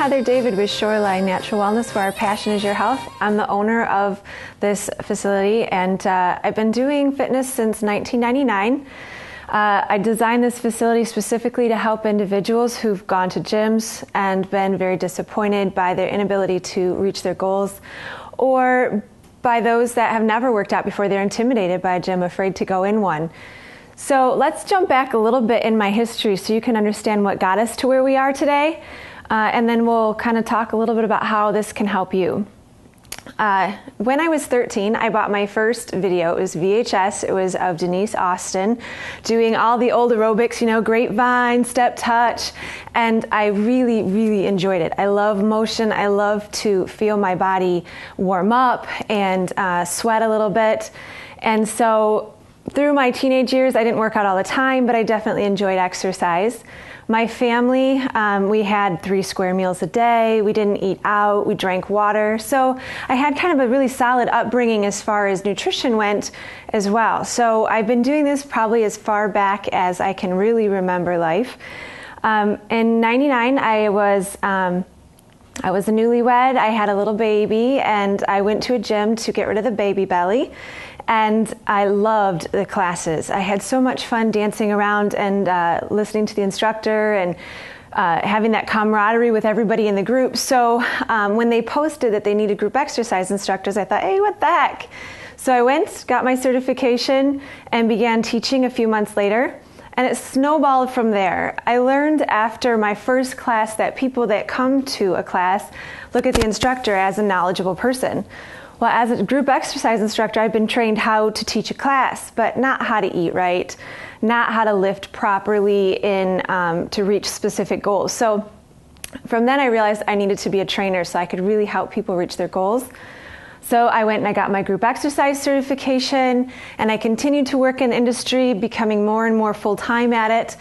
Heather David with Shoreline Natural Wellness, where our passion is your health. I'm the owner of this facility, and I've been doing fitness since 1999. I designed this facility specifically to help individuals who've gone to gyms and been very disappointed by their inability to reach their goals, or by those that have never worked out before. They're intimidated by a gym, afraid to go in one. So let's jump back a little bit in my history so you can understand what got us to where we are today. And then we'll kind of talk a little bit about how this can help you. When I was 13, I bought my first video. It was VHS. It was of Denise Austin doing all the old aerobics, grapevine, step touch. And I really, really enjoyed it. I love motion. I love to feel my body warm up and sweat a little bit. And so through my teenage years, I didn't work out all the time, but I definitely enjoyed exercise. My family, we had 3 square meals a day. We didn't eat out. We drank water. So I had kind of a really solid upbringing as far as nutrition went as well. So I've been doing this probably as far back as I can really remember life. In '99, I was a newlywed. I had a little baby, and I went to a gym to get rid of the baby belly. And I loved the classes. I had so much fun dancing around and listening to the instructor and having that camaraderie with everybody in the group. So when they posted that they needed group exercise instructors, I thought, hey, what the heck? So I went, got my certification, and began teaching a few months later. And it snowballed from there. I learned after my first class that people that come to a class look at the instructor as a knowledgeable person. Well, as a group exercise instructor, I've been trained how to teach a class, but not how to eat right, not how to lift properly to reach specific goals. So from then I realized I needed to be a trainer so I could really help people reach their goals. So I went and I got my group exercise certification, and I continued to work in the industry, becoming more and more full-time at it,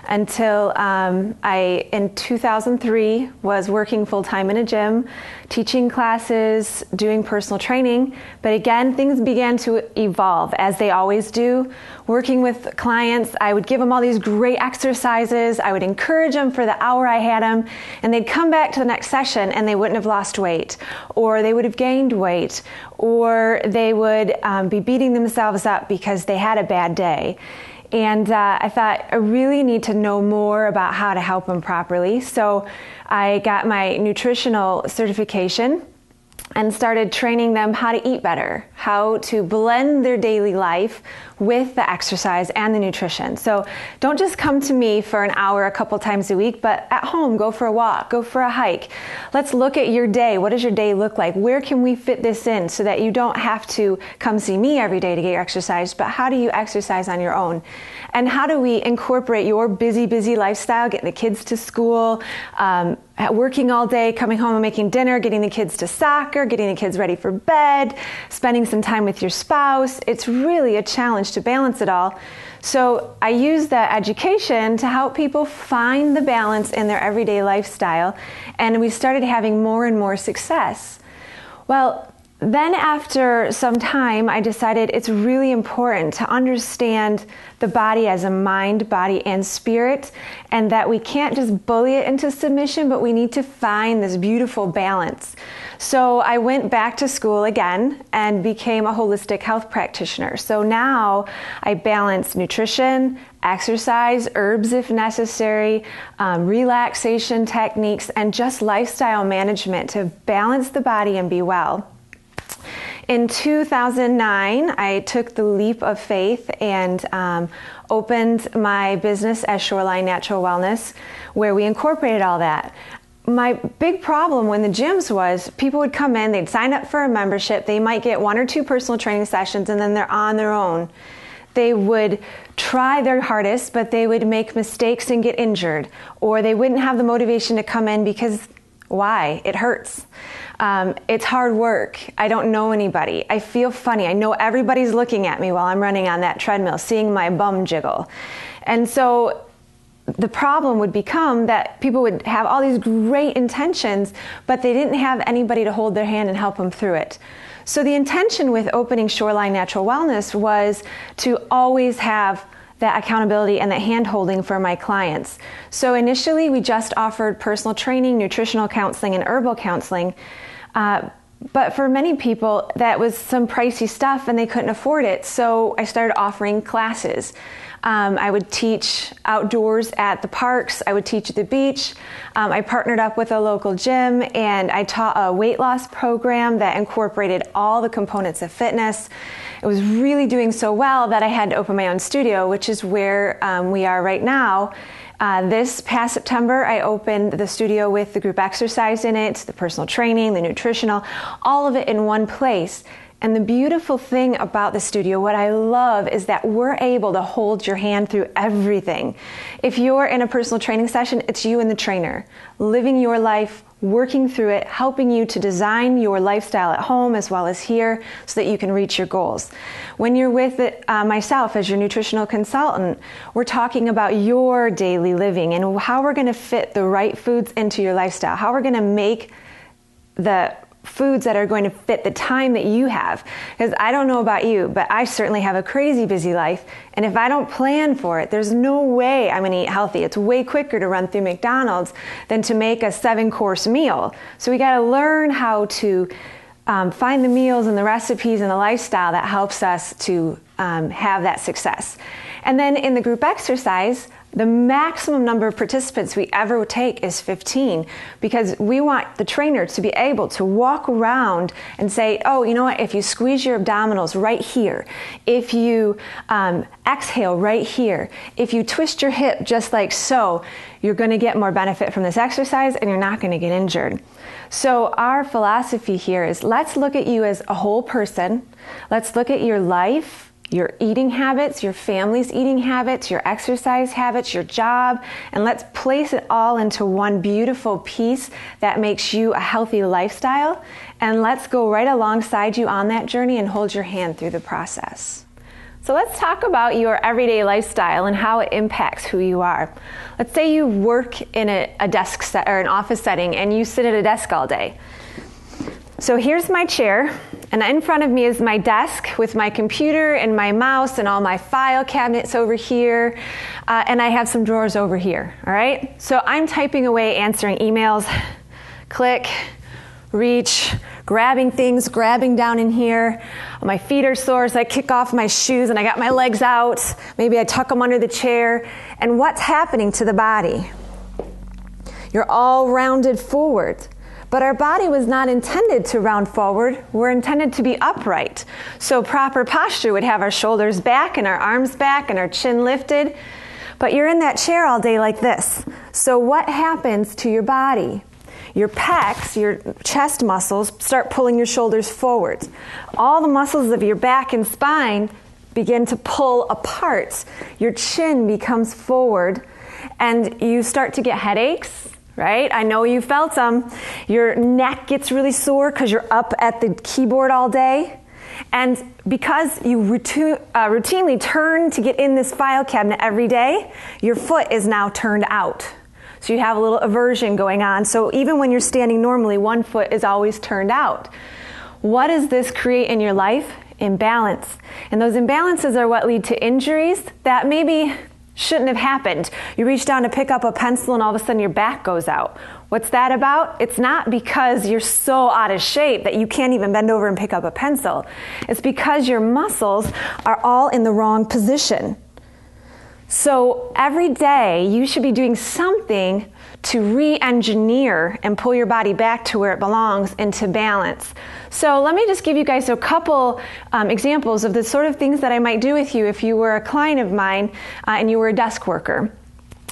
until I, in 2003, was working full-time in a gym, teaching classes, doing personal training. But again, things began to evolve, as they always do. Working with clients, I would give them all these great exercises. I would encourage them for the hour I had them, and they'd come back to the next session and they wouldn't have lost weight, or they would have gained weight, or they would be beating themselves up because they had a bad day. And I thought, I really need to know more about how to help them properly. So I got my nutritional certification and started training them how to eat better, how to blend their daily life with the exercise and the nutrition. So don't just come to me for an hour a couple times a week, but at home, go for a walk, go for a hike. Let's look at your day. What does your day look like? Where can we fit this in so that you don't have to come see me every day to get your exercise, but how do you exercise on your own? And how do we incorporate your busy lifestyle, getting the kids to school, working all day, coming home and making dinner, getting the kids to soccer, getting the kids ready for bed, spending some time with your spouse. It's really a challenge to balance it all. So I use that education to help people find the balance in their everyday lifestyle, and we started having more and more success. Well, then after some time, I decided it's really important to understand the body as a mind, body, and spirit, and that we can't just bully it into submission, but we need to find this beautiful balance. So I went back to school again and became a holistic health practitioner. So now I balance nutrition, exercise, herbs if necessary, relaxation techniques, and just lifestyle management to balance the body and be well. In 2009, I took the leap of faith and opened my business as Shoreline Natural Wellness, where we incorporated all that. My big problem when the gyms was people would come in, they'd sign up for a membership, they might get 1 or 2 personal training sessions, and then they're on their own. They would try their hardest, but they would make mistakes and get injured, or they wouldn't have the motivation to come in because why? It hurts. It's hard work. I don't know anybody. I feel funny. I know everybody's looking at me while I'm running on that treadmill, seeing my bum jiggle. And so the problem would become that people would have all these great intentions, but they didn't have anybody to hold their hand and help them through it. So the intention with opening Shoreline Natural Wellness was to always have that accountability and that hand-holding for my clients. So initially, we just offered personal training, nutritional counseling, and herbal counseling. But for many people, that was some pricey stuff and they couldn't afford it. So I started offering classes. I would teach outdoors at the parks. I would teach at the beach. I partnered up with a local gym and I taught a weight loss program that incorporated all the components of fitness. It was really doing so well that I had to open my own studio, which is where we are right now. This past September, I opened the studio with the group exercise in it, the personal training, the nutritional, all of it in one place. And the beautiful thing about the studio, what I love, is that we're able to hold your hand through everything. If you're in a personal training session, it's you and the trainer, living your life, working through it, helping you to design your lifestyle at home as well as here so that you can reach your goals. When you're with myself as your nutritional consultant, we're talking about your daily living and how we're going to fit the right foods into your lifestyle, how we're going to make the foods that are going to fit the time that you have. Because I don't know about you, but I certainly have a crazy busy life. And if I don't plan for it, there's no way I'm going to eat healthy. It's way quicker to run through McDonald's than to make a 7-course meal. So we got to learn how to find the meals and the recipes and the lifestyle that helps us to have that success. And then in the group exercise, the maximum number of participants we ever take is 15 because we want the trainer to be able to walk around and say, oh, you know what, if you squeeze your abdominals right here, if you exhale right here, if you twist your hip just like so, you're going to get more benefit from this exercise and you're not going to get injured. So our philosophy here is let's look at you as a whole person. Let's look at your life, your eating habits, your family's eating habits, your exercise habits, your job, and let's place it all into one beautiful piece that makes you a healthy lifestyle. And let's go right alongside you on that journey and hold your hand through the process. So let's talk about your everyday lifestyle and how it impacts who you are. Let's say you work in a desk set or an office setting and you sit at a desk all day. So here's my chair, and in front of me is my desk with my computer and my mouse and all my file cabinets over here, and I have some drawers over here, all right? So I'm typing away, answering emails, click, reach, grabbing things, grabbing down in here. My feet are sore, so I kick off my shoes and I got my legs out. Maybe I tuck them under the chair. And what's happening to the body? You're all rounded forward. But our body was not intended to round forward. We're intended to be upright. So proper posture would have our shoulders back and our arms back and our chin lifted. But you're in that chair all day like this. So what happens to your body? Your pecs, your chest muscles, start pulling your shoulders forward. All the muscles of your back and spine begin to pull apart. Your chin becomes forward and you start to get headaches. Right? I know you felt them. Your neck gets really sore because you're up at the keyboard all day. And because you routinely turn to get in this file cabinet every day, your foot is now turned out. So you have a little aversion going on. So even when you're standing normally, one foot is always turned out. What does this create in your life? Imbalance. And those imbalances are what lead to injuries that maybe shouldn't have happened. You reach down to pick up a pencil and all of a sudden your back goes out. What's that about? It's not because you're so out of shape that you can't even bend over and pick up a pencil. It's because your muscles are all in the wrong position. So every day you should be doing something to re-engineer and pull your body back to where it belongs into balance. So let me just give you guys a couple examples of the sort of things that I might do with you if you were a client of mine and you were a desk worker.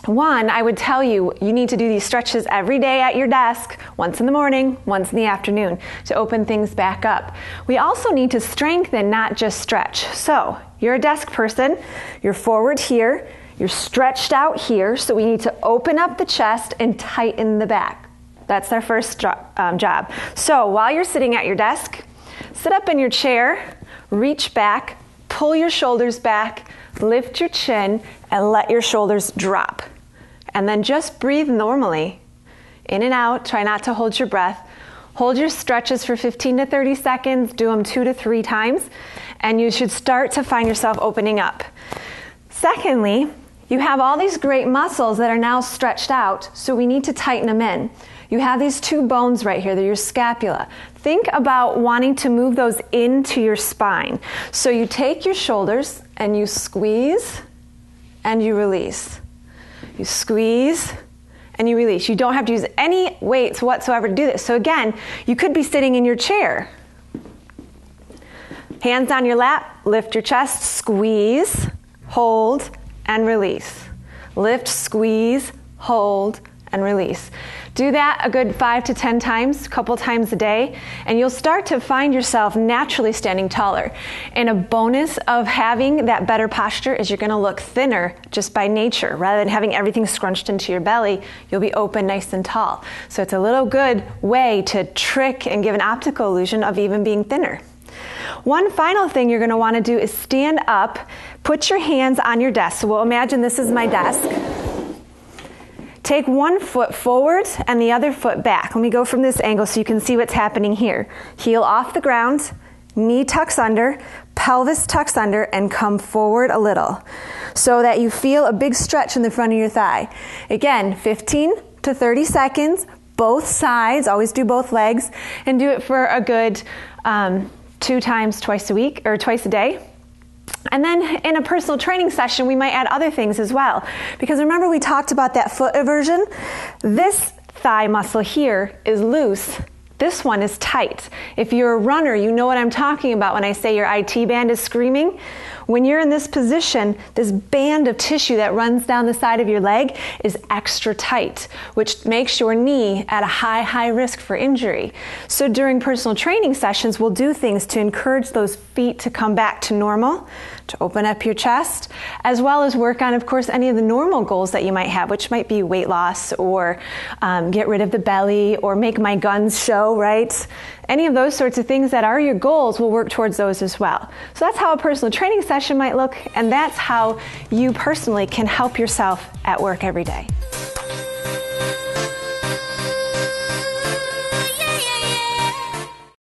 One, I would tell you, you need to do these stretches every day at your desk, once in the morning, once in the afternoon, to open things back up. We also need to strengthen, not just stretch. So you're a desk person, you're forward here, you're stretched out here, so we need to open up the chest and tighten the back. That's our first job. So while you're sitting at your desk, sit up in your chair, reach back, pull your shoulders back, lift your chin, and let your shoulders drop. And then just breathe normally. In and out, try not to hold your breath. Hold your stretches for 15 to 30 seconds, do them 2 to 3 times, and you should start to find yourself opening up. Secondly, you have all these great muscles that are now stretched out, so we need to tighten them in. You have these two bones right here, they're your scapula. Think about wanting to move those into your spine. So you take your shoulders and you squeeze and you release. You squeeze and you release. You don't have to use any weights whatsoever to do this. So again, you could be sitting in your chair. Hands on your lap, lift your chest, squeeze, hold, and release. Lift, squeeze, hold, and release. Do that a good 5 to 10 times, a couple times a day, and you'll start to find yourself naturally standing taller. And a bonus of having that better posture is you're gonna look thinner just by nature. Rather than having everything scrunched into your belly, you'll be open, nice and tall. So it's a little good way to trick and give an optical illusion of even being thinner. One final thing you're gonna wanna do is stand up, put your hands on your desk. So we'll imagine this is my desk. Take one foot forward and the other foot back. Let me go from this angle so you can see what's happening here. Heel off the ground, knee tucks under, pelvis tucks under, and come forward a little so that you feel a big stretch in the front of your thigh. Again, 15 to 30 seconds, both sides, always do both legs, and do it for a good 2 times twice a day. And then in a personal training session, we might add other things as well. Because remember we talked about that foot eversion? This thigh muscle here is loose. This one is tight. If you're a runner, you know what I'm talking about when I say your IT band is screaming. When you're in this position, this band of tissue that runs down the side of your leg is extra tight, which makes your knee at a high risk for injury. So during personal training sessions, we'll do things to encourage those feet to come back to normal, to open up your chest, as well as work on, of course, any of the normal goals that you might have, which might be weight loss or get rid of the belly or make my guns show, right? Any of those sorts of things that are your goals, will work towards those as well. So that's how a personal training session might look, and that's how you personally can help yourself at work every day.